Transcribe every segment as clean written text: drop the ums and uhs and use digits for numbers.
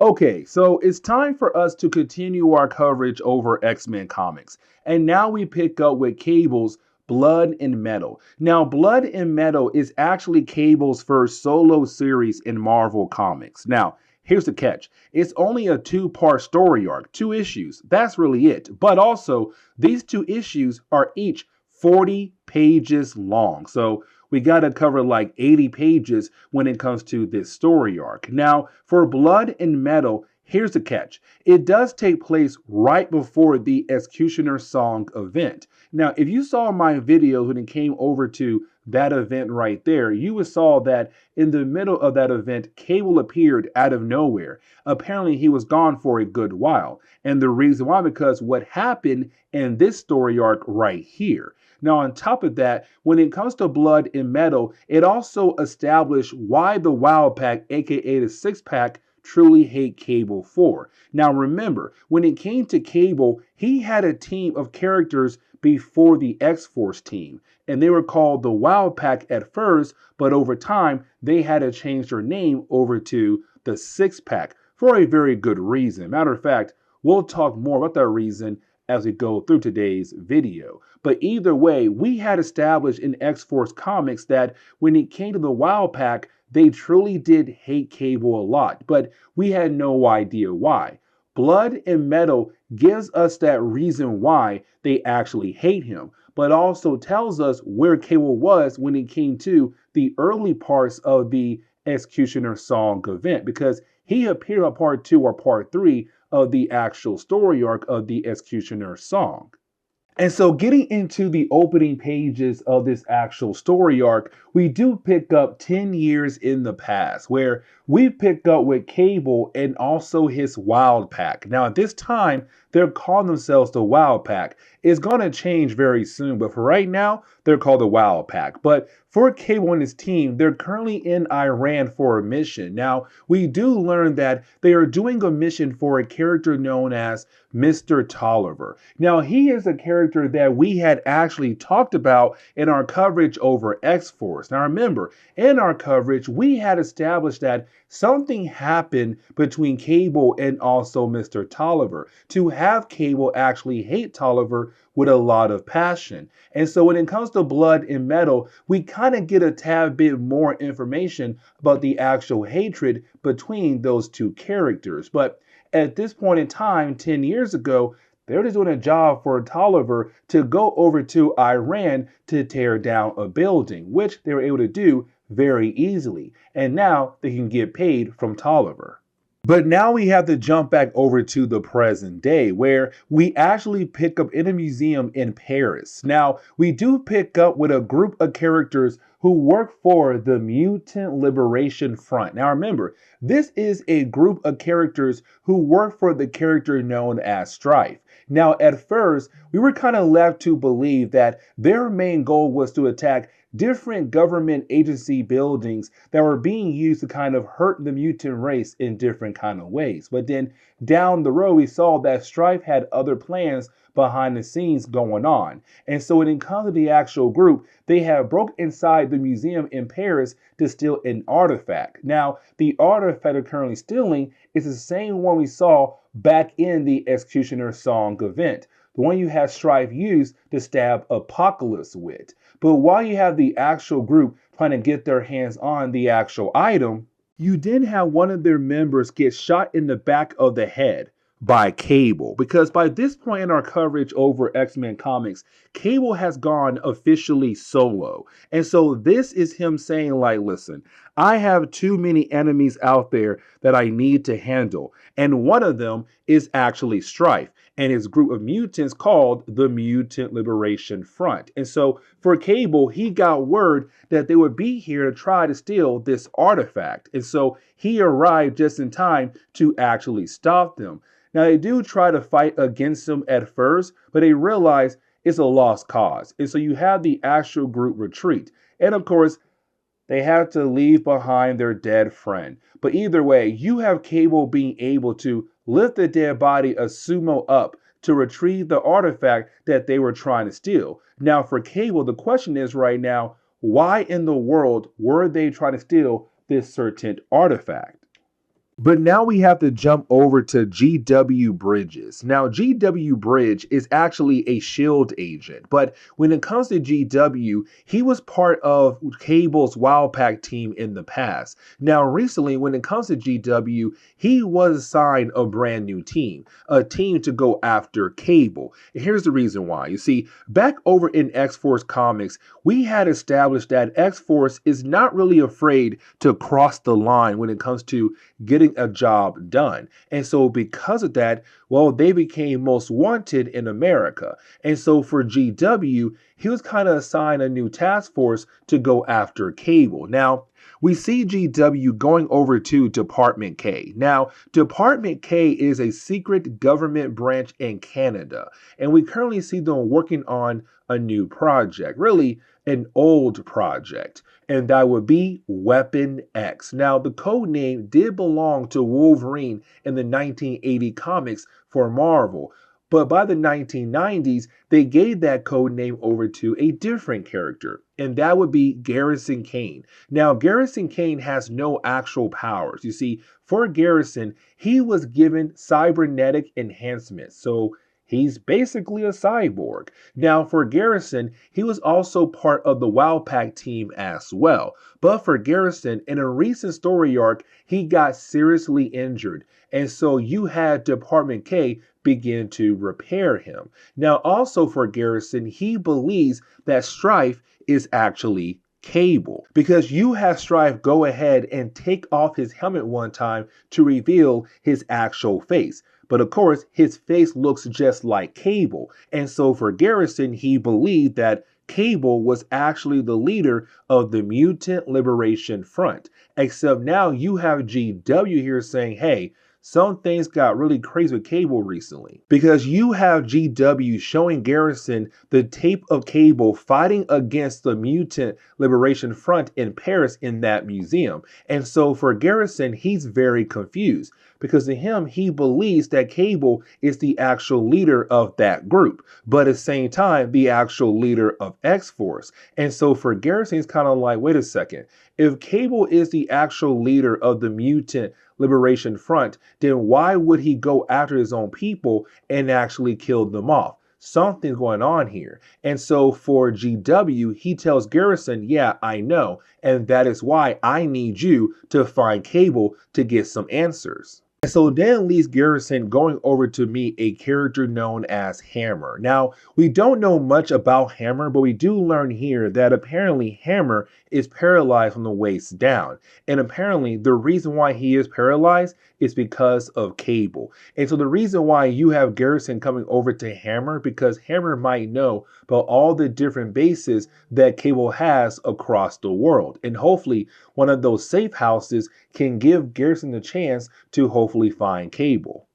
Okay, so it's time for us to continue our coverage over X-Men comics. And now we pick up with Cable's Blood and Metal. Now, Blood and Metal is actually Cable's first solo series in Marvel Comics. Now, here's the catch. It's only a two-part story arc, 2 issues. That's really it. But also, these 2 issues are each 40 pages long. So we got to cover like 80 pages when it comes to this story arc. Now, for Blood and Metal, here's the catch. It does take place right before the Executioner Song event. Now, if you saw my videos when it came over to that event right there, you saw that in the middle of that event, Cable appeared out of nowhere. Apparently, he was gone for a good while. And the reason why, because what happened in this story arc right here. Now, on top of that, when it comes to Blood and Metal, it also established why the Wild Pack, aka the Six Pack, truly hate Cable for. Now, remember, when it came to Cable, he had a team of characters before the X-Force team, and they were called the Wild Pack at first, but over time, they had to change their name over to the Six Pack for a very good reason. Matter of fact, we'll talk more about that reason as we go through today's video. But either way, we had established in X-Force comics that when it came to the Wild Pack, they truly did hate Cable a lot, but we had no idea why. Blood and Metal gives us that reason why they actually hate him, but also tells us where Cable was when it came to the early parts of the Executioner Song event, because he appeared on part 2 or part 3 of the actual story arc of the Executioner Song. And so, getting into the opening pages of this actual story arc, we do pick up 10 years in the past, where we pick up with Cable and also his Wild Pack. Now, at this time, they're calling themselves the Wild Pack. It's going to change very soon, but for right now, they're called the Wild Pack. But for Cable and his team, they're currently in Iran for a mission. Now, we do learn that they are doing a mission for a character known as Mr. Tolliver. Now, he is a character that we had actually talked about in our coverage over X-Force. Now, remember, in our coverage, we had established that something happened between Cable and also Mr. Tolliver to have Cable actually hate Tolliver with a lot of passion. And so when it comes to Blood and Metal, we kind of get a tad bit more information about the actual hatred between those two characters. But at this point in time, 10 years ago, they were just doing a job for Tolliver to go over to Iran to tear down a building, which they were able to do very easily. And now they can get paid from Tolliver. But now we have to jump back over to the present day, where we actually pick up in a museum in Paris. Now, we do pick up with a group of characters who work for the Mutant Liberation Front. Now, remember, this is a group of characters who work for the character known as Strife. Now, at first, we were kind of left to believe that their main goal was to attack different government agency buildings that were being used to kind of hurt the mutant race in different kind of ways. But then down the road, we saw that Strife had other plans behind the scenes going on. And so when it comes to the actual group, they have broke inside the museum in Paris to steal an artifact. Now, the artifact they're currently stealing is the same one we saw back in the Executioner Song event, the one you had Strife use to stab Apocalypse with. But while you have the actual group trying to get their hands on the actual item, you did have one of their members get shot in the back of the head by Cable. Because by this point in our coverage over X-Men comics, Cable has gone officially solo. And so this is him saying, like, listen, I have too many enemies out there that I need to handle. And one of them is actually Strife and his group of mutants called the Mutant Liberation Front. And so for Cable, he got word that they would be here to try to steal this artifact. And so he arrived just in time to actually stop them. Now, they do try to fight against him at first, but they realize it's a lost cause. And so you have the actual group retreat. And of course, they have to leave behind their dead friend. But either way, you have Cable being able to lift the dead body of Sumo up to retrieve the artifact that they were trying to steal. Now, for Cable, the question is right now, why in the world were they trying to steal this certain artifact? But now we have to jump over to GW Bridges. Now, GW Bridge is actually a SHIELD agent, but when it comes to GW, he was part of Cable's Wildpack team in the past. Now, recently, when it comes to GW, he was assigned a brand new team, a team to go after Cable. And here's the reason why. You see, back over in X-Force comics, we had established that X-Force is not really afraid to cross the line when it comes to getting a job done. And so because of that, well, they became most wanted in America. And so for GW, he was kind of assigned a new task force to go after Cable. Now, we see GW going over to Department K. Now, Department K is a secret government branch in Canada, and we currently see them working on a new project, really an old project, and that would be Weapon X. Now, the code name did belong to Wolverine in the 1980 comics for Marvel, but by the 1990s, they gave that code name over to a different character, and that would be Garrison Kane. Now, Garrison Kane has no actual powers. You see, for Garrison, he was given cybernetic enhancements, so he's basically a cyborg. Now, for Garrison, he was also part of the Wildpack team as well. But for Garrison, in a recent story arc, he got seriously injured. And so you had Department K begin to repair him. Now, also for Garrison, he believes that Strife is actually Cable, because you have Strife go ahead and take off his helmet one time to reveal his actual face. But of course, his face looks just like Cable. And so for Garrison, he believed that Cable was actually the leader of the Mutant Liberation Front. Except now you have GW here saying, hey, some things got really crazy with Cable recently, because you have GW showing Garrison the tape of Cable fighting against the Mutant Liberation Front in Paris in that museum. And so for Garrison, he's very confused, because to him, he believes that Cable is the actual leader of that group, but at the same time, the actual leader of X-Force. And so for Garrison, he's kind of like, wait a second, if Cable is the actual leader of the Mutant Liberation Front, then why would he go after his own people and actually kill them off? Something's going on here. And so for GW, he tells Garrison, yeah, I know, and that is why I need you to find Cable to get some answers. And so then leaves Garrison going over to meet a character known as Hammer. Now, we don't know much about Hammer, but we do learn here that apparently Hammer is paralyzed from the waist down. And apparently the reason why he is paralyzed is because of Cable. And so the reason why you have Garrison coming over to Hammer, because Hammer might know about all the different bases that Cable has across the world. And hopefully one of those safe houses can give Garrison the chance to hopefully find Cable.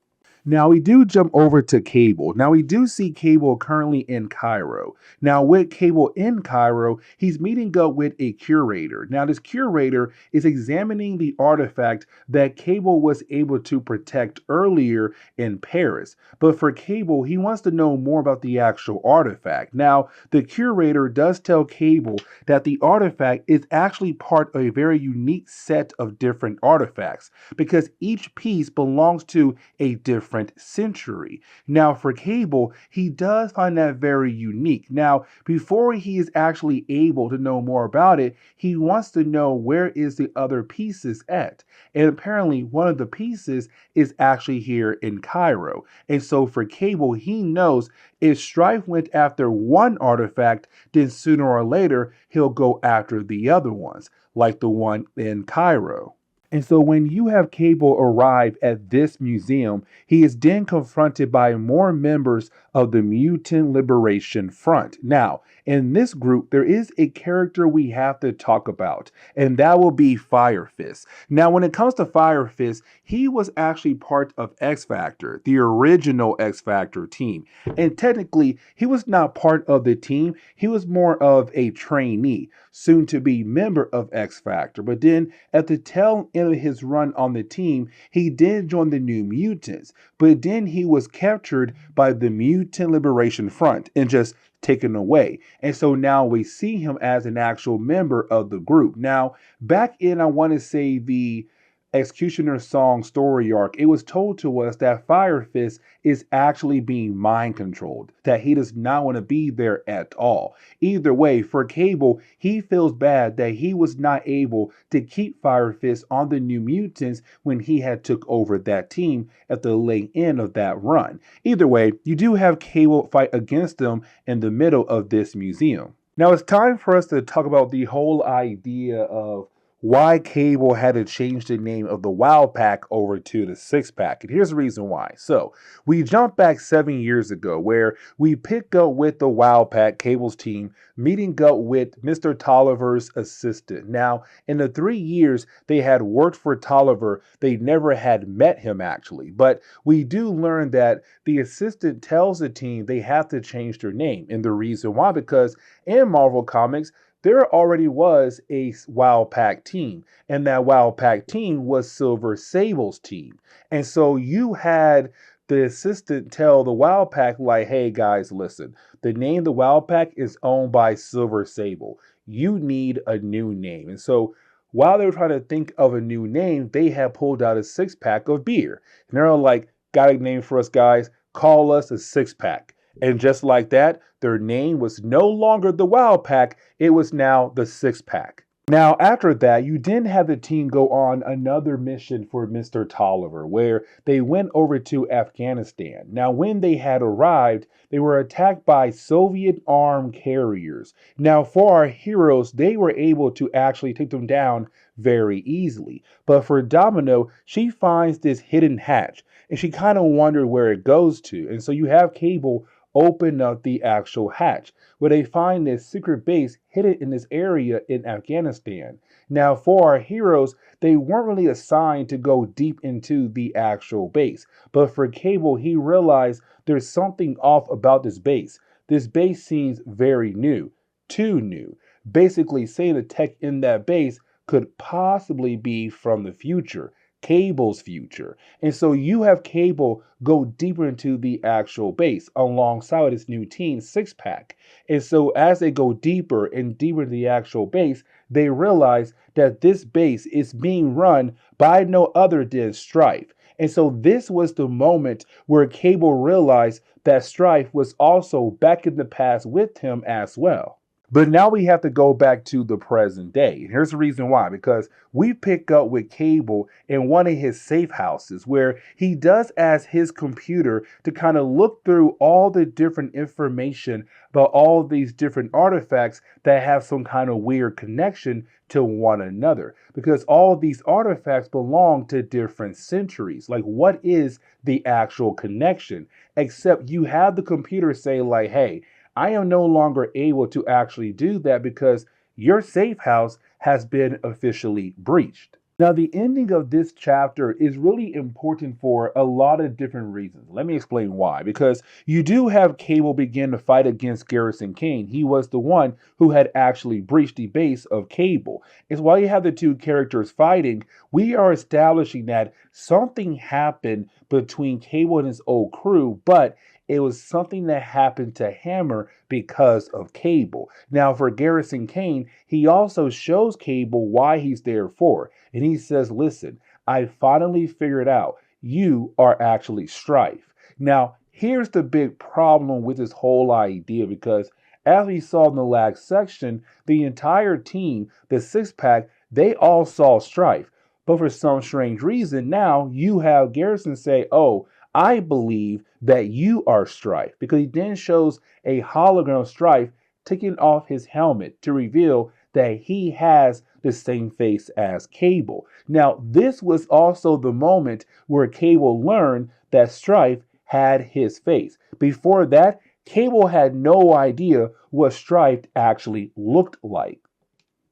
Now we do jump over to Cable. Now we do see Cable currently in Cairo. Now with Cable in Cairo, he's meeting up with a curator. Now this curator is examining the artifact that Cable was able to protect earlier in Paris. But for Cable, he wants to know more about the actual artifact. Now the curator does tell Cable that the artifact is actually part of a very unique set of different artifacts, because each piece belongs to a different century. Now for Cable, he does find that very unique. Now, before he is actually able to know more about it, he wants to know where is the other pieces at. And apparently one of the pieces is actually here in Cairo. And so for Cable, he knows if Strife went after one artifact, then sooner or later he'll go after the other ones, like the one in Cairo. And so when you have Cable arrive at this museum, he is then confronted by more members of the Mutant Liberation Front. Now, in this group, there is a character we have to talk about, and that will be Fire Fist. Now, when it comes to Fire Fist, he was actually part of X Factor, the original X Factor team. And technically, he was not part of the team. He was more of a trainee, soon to be member of X Factor. But then at the tail end of his run on the team, he did join the New Mutants. But then he was captured by the Mutant Liberation Front and just taken away. And so now we see him as an actual member of the group. Now, back in, I want to say, the Executioner Song's story arc, it was told to us that Fire Fist is actually being mind controlled, that he does not want to be there at all. Either way, for Cable, he feels bad that he was not able to keep Fire Fist on the New Mutants when he had took over that team at the late end of that run. Either way, you do have Cable fight against them in the middle of this museum. Now it's time for us to talk about the whole idea of why Cable had to change the name of the Wow Pack over to the Six Pack. And here's the reason why. So we jump back 7 years ago where we pick up with the Wow Pack, Cable's team, meeting up with Mr. Tolliver's assistant. Now, in the 3 years they had worked for Tolliver, they never had met him actually. But we do learn that the assistant tells the team they have to change their name. And the reason why, because in Marvel Comics, there already was a Wow Pack team, and that Wow Pack team was Silver Sable's team. And so you had the assistant tell the Wow Pack, like, hey guys, listen, the name the Wow Pack is owned by Silver Sable. You need a new name. And so while they were trying to think of a new name, they had pulled out a 6-pack of beer. And they're like, got a name for us, guys. Call us a 6-pack. And just like that, their name was no longer the Wow Pack, it was now the 6-pack. Now, after that, you then have the team go on another mission for Mr. Tolliver, where they went over to Afghanistan. Now, when they had arrived, they were attacked by Soviet armed carriers. Now, for our heroes, they were able to actually take them down very easily. But for Domino, she finds this hidden hatch, and she kind of wondered where it goes to. And so you have Cable open up the actual hatch, where they find this secret base hidden in this area in Afghanistan. Now, for our heroes, they weren't really assigned to go deep into the actual base. But for Cable, he realized there's something off about this base. This base seems very new, too new. Basically saying the tech in that base could possibly be from the future. Cable's future. And so you have Cable go deeper into the actual base alongside his new team 6-pack. And so as they go deeper and deeper into the actual base, they realize that this base is being run by no other than Strife. And so this was the moment where Cable realized that Strife was also back in the past with him as well. But now we have to go back to the present day. And here's the reason why, because we pick up with Cable in one of his safe houses where he does ask his computer to kind of look through all the different information about all these different artifacts that have some kind of weird connection to one another. Because all these artifacts belong to different centuries. Like, what is the actual connection? Except you have the computer say like, hey, I am no longer able to actually do that because your safe house has been officially breached. Now, the ending of this chapter is really important for a lot of different reasons. Let me explain why. Because you do have Cable begin to fight against Garrison Kane. He was the one who had actually breached the base of Cable. And while you have the two characters fighting, we are establishing that something happened between Cable and his old crew, but it was something that happened to Hammer because of Cable. Now, for Garrison Kane, he also shows Cable why he's there for. And he says, listen, I finally figured out you are actually Strife. Now, here's the big problem with this whole idea, because as we saw in the last section, the entire team, the 6-pack, they all saw Strife. But for some strange reason, now you have Garrison say, oh, I believe that you are Strife, because he then shows a hologram of Strife taking off his helmet to reveal that he has the same face as Cable. Now, this was also the moment where Cable learned that Strife had his face. Before that, Cable had no idea what Strife actually looked like.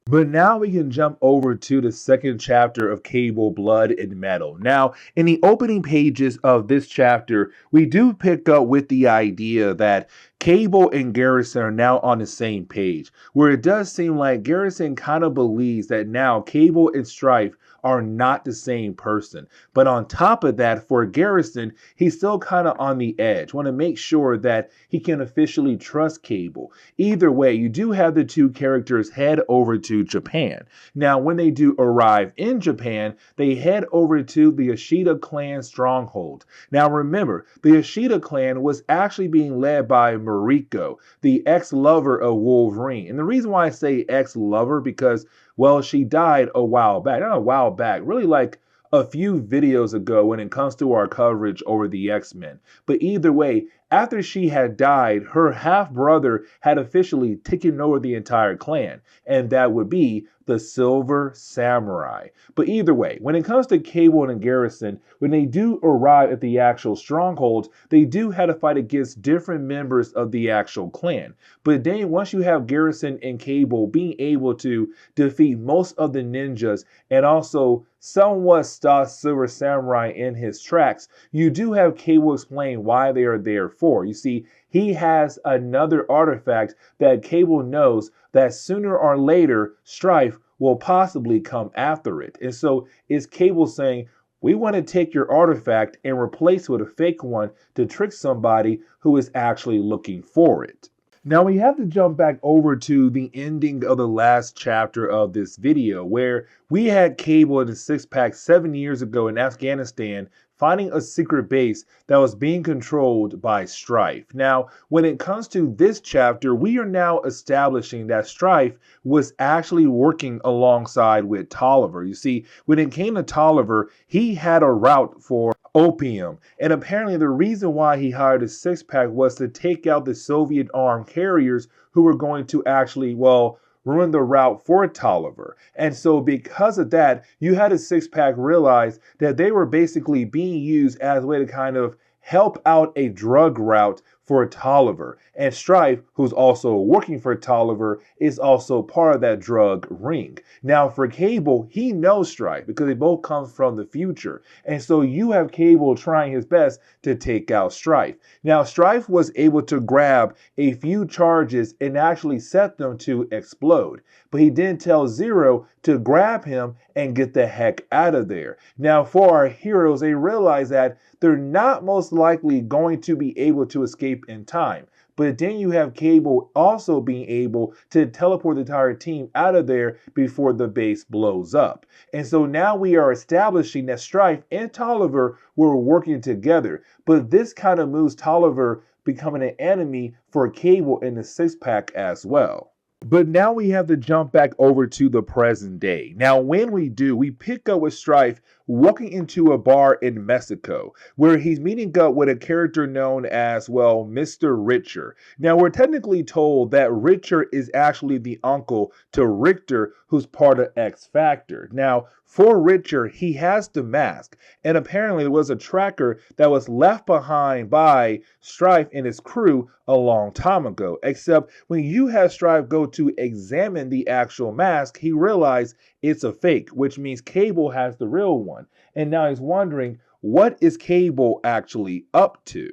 But now we can jump over to the second chapter of Cable, Blood and Metal. Now, in the opening pages of this chapter, we do pick up with the idea that Cable and Garrison are now on the same page, where it does seem like Garrison kind of believes that now Cable and Strife are not the same person. But on top of that, for Garrison, he's still kind of on the edge. Want to make sure that he can officially trust Cable. Either way, you do have the two characters head over to Japan. Now, when they do arrive in Japan, they head over to the Ashita clan stronghold. Now, remember, the Ashita clan was actually being led by Mariko, the ex-lover of Wolverine. And the reason why I say ex-lover, because, well, she died a while back. Not a while back, really like a few videos ago when it comes to our coverage over the X-Men. But either way, after she had died, her half-brother had officially taken over the entire clan, and that would be the Silver Samurai. But either way, when it comes to Cable and Garrison, when they do arrive at the actual stronghold, they do have to fight against different members of the actual clan. But then once you have Garrison and Cable being able to defeat most of the ninjas and also somewhat stop Silver Samurai in his tracks, you do have Cable explain why they are there for. You see, he has another artifact that Cable knows that sooner or later Strife will possibly come after it. And so it's Cable saying, we want to take your artifact and replace it with a fake one to trick somebody who is actually looking for it. Now we have to jump back over to the ending of the last chapter of this video, where we had Cable in the six-pack 7 years ago in Afghanistan finding a secret base that was being controlled by Strife. Now, when it comes to this chapter, we are now establishing that Strife was actually working alongside with Tolliver. You see, when it came to Tolliver, he had a route for opium. And apparently the reason why he hired a six-pack was to take out the Soviet armed carriers who were going to actually, well, ruin the route for Tolliver. And so because of that, you had a six-pack realize that they were basically being used as a way to kind of help out a drug route for Tolliver. And Strife, who's also working for Tolliver, is also part of that drug ring. Now for Cable, he knows Strife because they both come from the future. And so you have Cable trying his best to take out Strife. Now Strife was able to grab a few charges and actually set them to explode. But he didn't tell Zero to grab him and get the heck out of there. Now for our heroes, they realize that they're not most likely going to be able to escape in time. But then you have Cable also being able to teleport the entire team out of there before the base blows up. And so now we are establishing that Strife and Tolliver were working together. But this kind of moves Tolliver becoming an enemy for Cable in the six-pack as well. But now we have to jump back over to the present day. Now, when we do, we pick up with Strife walking into a bar in Mexico, where he's meeting up with a character known as, well, Mr. Richer. Now, we're technically told that Richer is actually the uncle to Richter, who's part of X Factor. Now, for Richer, he has the mask, and apparently there was a tracker that was left behind by Strife and his crew a long time ago. Except when you have Strife go to examine the actual mask, he realized it's a fake, which means Cable has the real one. And now he's wondering, what is Cable actually up to?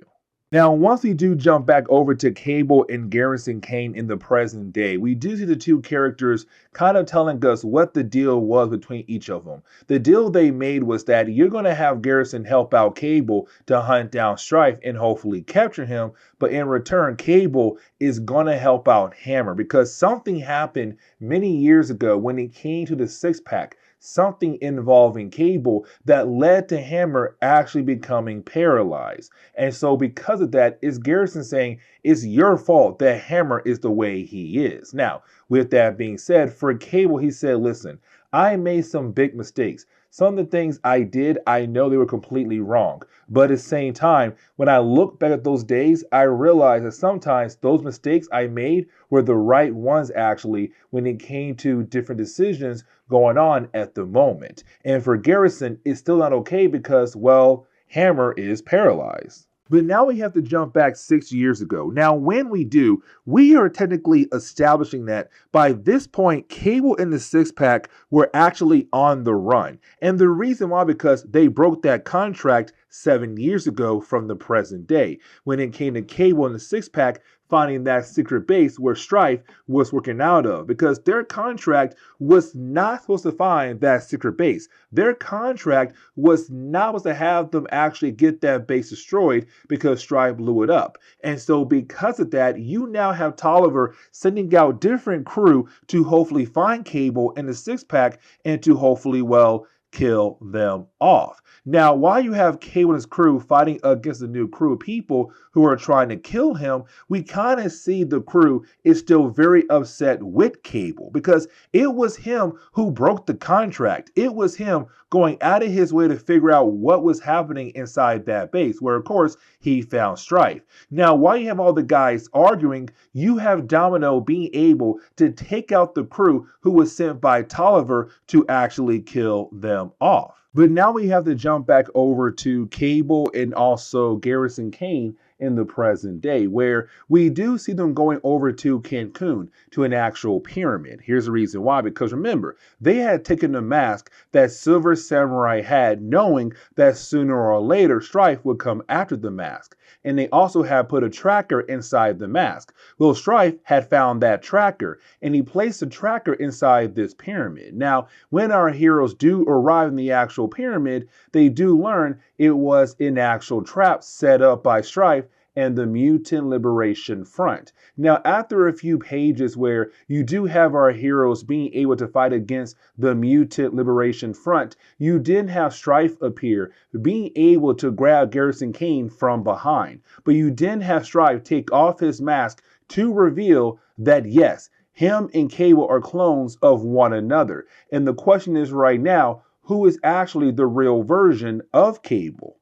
Now, once we do jump back over to Cable and Garrison Kane in the present day, we do see the two characters kind of telling us what the deal was between each of them. The deal they made was that you're going to have Garrison help out Cable to hunt down Strife and hopefully capture him, but in return, Cable is going to help out Hammer because something happened many years ago when it came to the six-pack. Something involving Cable that led to Hammer actually becoming paralyzed. And so because of that, it's Garrison saying it's your fault that Hammer is the way he is. Now, with that being said, for Cable, he said, listen, I made some big mistakes. Some of the things I did, I know they were completely wrong. But at the same time, when I look back at those days, I realized that sometimes those mistakes I made were the right ones actually when it came to different decisions going on at the moment. And for Garrison, it's still not okay because, well, Hammer is paralyzed. But now we have to jump back 6 years ago. Now, when we do, we are technically establishing that by this point, Cable and the six-pack were actually on the run. And the reason why, because they broke that contract 7 years ago from the present day, when it came to Cable and the six-pack finding that secret base where Strife was working out of, because their contract was not supposed to find that secret base. Their contract was not supposed to have them actually get that base destroyed because Strife blew it up. And so because of that, you now have Tolliver sending out different crew to hopefully find Cable and the six pack and to hopefully, well, kill them off. Now, while you have Cable and his crew fighting against the new crew of people who are trying to kill him, we kind of see the crew is still very upset with Cable because it was him who broke the contract. It was him going out of his way to figure out what was happening inside that base, where of course he found Strife. Now, while you have all the guys arguing, you have Domino being able to take out the crew who was sent by Tolliver to actually kill them off. But now we have to jump back over to Cable and also Garrison Kane in the present day, where we do see them going over to Cancun to an actual pyramid. Here's the reason why, because remember, they had taken the mask that Silver Samurai had, knowing that sooner or later Strife would come after the mask. And they also had put a tracker inside the mask. Well, Strife had found that tracker, and he placed the tracker inside this pyramid. Now, when our heroes do arrive in the actual pyramid, they do learn it was an actual trap set up by Strife and the Mutant Liberation Front. Now, after a few pages where you do have our heroes being able to fight against the Mutant Liberation Front, you did have Strife appear, being able to grab Garrison Kane from behind. But you didn't have Strife take off his mask to reveal that, yes, him and Cable are clones of one another. And the question is right now, who is actually the real version of Cable?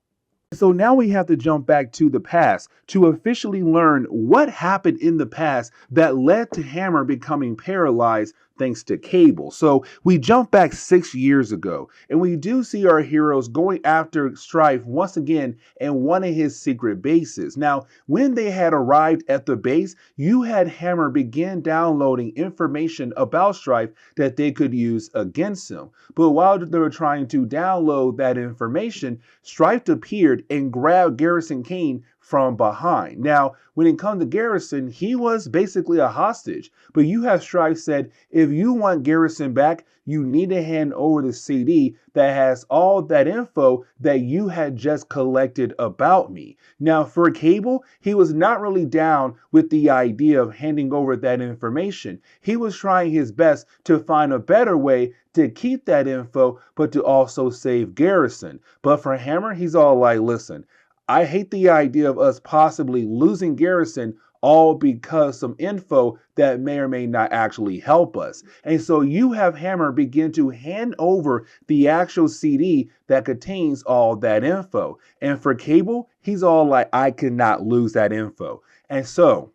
So now we have to jump back to the past to officially learn what happened in the past that led to Hammer becoming paralyzed thanks to Cable. So we jump back 6 years ago, and we do see our heroes going after Strife once again in one of his secret bases. Now, when they had arrived at the base, you had Hammer begin downloading information about Strife that they could use against him. But while they were trying to download that information, Strife appeared and grabbed Garrison Kane from behind. Now, when it comes to Garrison, he was basically a hostage. But you have Strife said, if you want Garrison back, you need to hand over the CD that has all that info that you had just collected about me. Now, for Cable, he was not really down with the idea of handing over that information. He was trying his best to find a better way to keep that info, but to also save Garrison. But for Hammer, he's all like, listen, I hate the idea of us possibly losing Garrison all because some info that may or may not actually help us. And so you have Hammer begin to hand over the actual CD that contains all that info. And for Cable, he's all like, I cannot lose that info. And so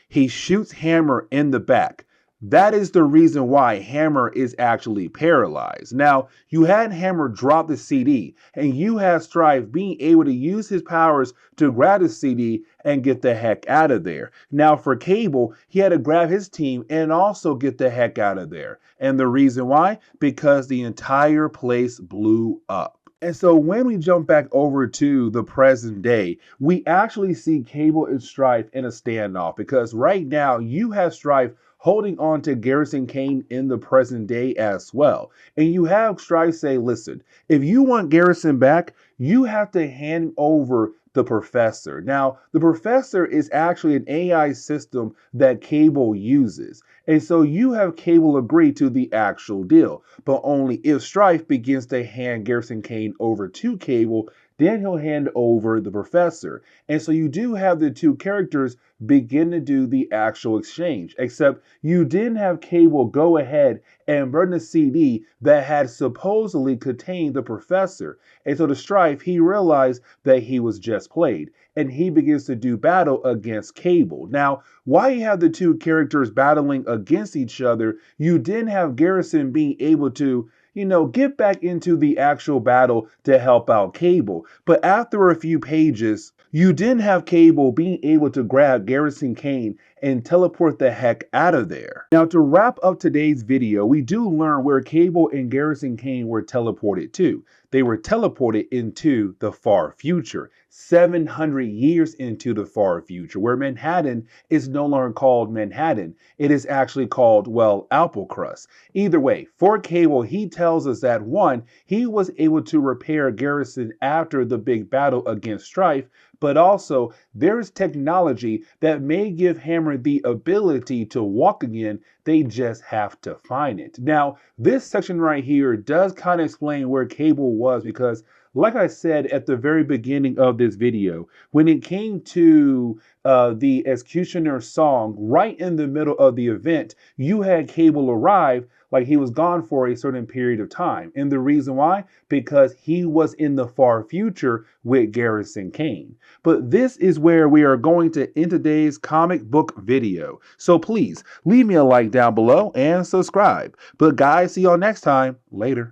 he shoots Hammer in the back. That is the reason why Hammer is actually paralyzed. Now, you had Hammer drop the CD, and you had Strife being able to use his powers to grab the CD and get the heck out of there. Now, for Cable, he had to grab his team and also get the heck out of there. And the reason why? Because the entire place blew up. And so when we jump back over to the present day, we actually see Cable and Strife in a standoff, because right now you have Strife holding on to Garrison Kane in the present day as well. And you have Strife say, listen, if you want Garrison back, you have to hand over the Professor. Now, the Professor is actually an AI system that Cable uses. And so you have Cable agree to the actual deal, but only if Strife begins to hand Garrison Kane over to Cable, then he'll hand over the Professor. And so you do have the two characters begin to do the actual exchange, except you didn't have Cable go ahead and burn the CD that had supposedly contained the Professor. And so to Strife, he realized that he was just played, and he begins to do battle against Cable. Now, while you have the two characters battling against each other, you didn't have Garrison being able to get back into the actual battle to help out Cable. But after a few pages, you didn't have Cable being able to grab Garrison Kane and teleport the heck out of there. Now, to wrap up today's video, we do learn where Cable and Garrison Kane were teleported to. they were teleported into the far future, 700 years into the far future, where Manhattan is no longer called Manhattan. It is actually called, well, Applecrust. Either way, for Cable, he tells us that one, he was able to repair Garrison after the big battle against Strife, but also there is technology that may give Hammer the ability to walk again. They just have to find it. Now, this section right here does kind of explain where Cable was because, like I said at the very beginning of this video, when it came to the Executioner's song, right in the middle of the event, you had Cable arrive like he was gone for a certain period of time. And the reason why? Because he was in the far future with Garrison Kane. But this is where we are going to end today's comic book video. So please leave me a like down below and subscribe. But guys, see y'all next time. Later.